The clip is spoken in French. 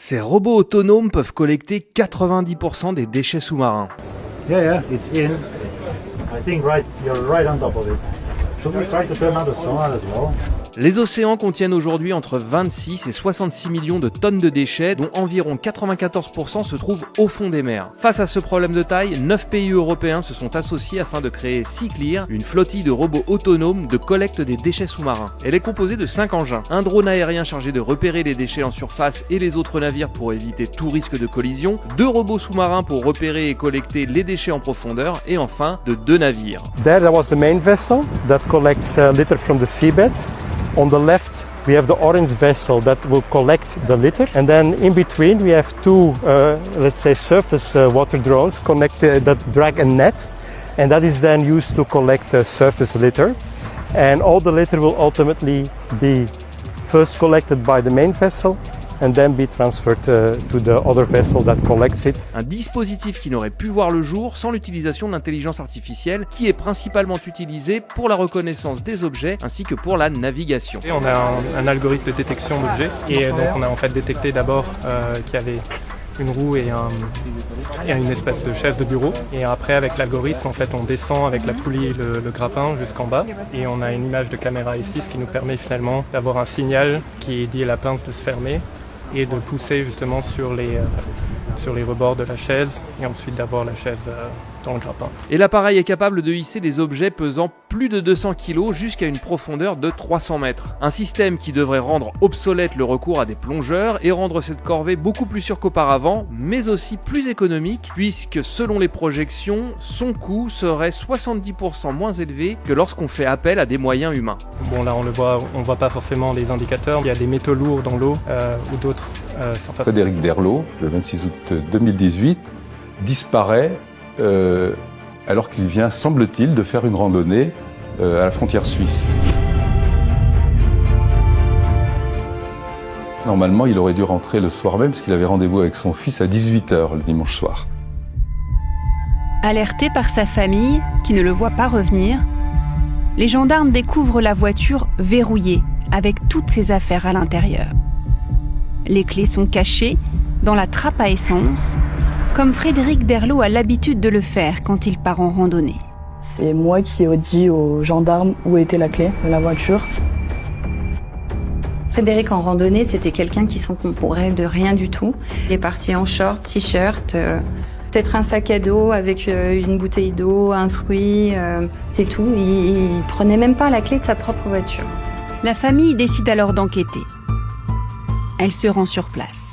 Ces robots autonomes peuvent collecter 90% des déchets sous-marins. Yeah, it's in. I think you're right on top of it. Should we try to turn on the sonar as well? Les océans contiennent aujourd'hui entre 26 et 66 millions de tonnes de déchets, dont environ 94% se trouvent au fond des mers. Face à ce problème de taille, 9 pays européens se sont associés afin de créer SeaClear, une flottille de robots autonomes de collecte des déchets sous-marins. Elle est composée de 5 engins. Un drone aérien chargé de repérer les déchets en surface et les autres navires pour éviter tout risque de collision, 2 robots sous-marins pour repérer et collecter les déchets en profondeur, et enfin de 2 navires. There was the main vessel that collects litter from the seabed. On the left, we have the orange vessel that will collect the litter. And then in between, we have 2, let's say, surface water drones connected that drag a net. And that is then used to collect surface litter. And all the litter will ultimately be first collected by the main vessel and then be transferred to the other vessel that collects it. Un dispositif qui n'aurait pu voir le jour sans l'utilisation de l'intelligence artificielle, qui est principalement utilisée pour la reconnaissance des objets ainsi que pour la navigation. Et on a un algorithme de détection d'objets, et donc on a en fait détecté d'abord qu'il y avait une roue et une espèce de chaise de bureau, et après avec l'algorithme en fait on descend avec la poulie le grappin jusqu'en bas, et on a une image de caméra ici, ce qui nous permet finalement d'avoir un signal qui dit à la pince de se fermer et de pousser justement sur les rebords de la chaise, et ensuite d'avoir la chaise dans le grappin. Et l'appareil est capable de hisser des objets pesant plus de 200 kg jusqu'à une profondeur de 300 mètres. Un système qui devrait rendre obsolète le recours à des plongeurs et rendre cette corvée beaucoup plus sûre qu'auparavant, mais aussi plus économique, puisque selon les projections, son coût serait 70% moins élevé que lorsqu'on fait appel à des moyens humains. Bon, là on voit pas forcément les indicateurs, il y a des métaux lourds dans l'eau ou d'autres. Frédéric Derlot, le 26 août 2018, disparaît alors qu'il vient, semble-t-il, de faire une randonnée à la frontière suisse. Normalement, il aurait dû rentrer le soir même, parce qu'il avait rendez-vous avec son fils à 18h le dimanche soir. Alerté par sa famille, qui ne le voit pas revenir, les gendarmes découvrent la voiture verrouillée, avec toutes ses affaires à l'intérieur. Les clés sont cachées dans la trappe à essence, comme Frédéric Derlot a l'habitude de le faire quand il part en randonnée. C'est moi qui ai dit aux gendarmes où était la clé de la voiture. Frédéric en randonnée, c'était quelqu'un qui s'encombrait de rien du tout. Il est parti en short, t-shirt, peut-être un sac à dos avec une bouteille d'eau, un fruit, c'est tout. Il prenait même pas la clé de sa propre voiture. La famille décide alors d'enquêter. Elle se rend sur place.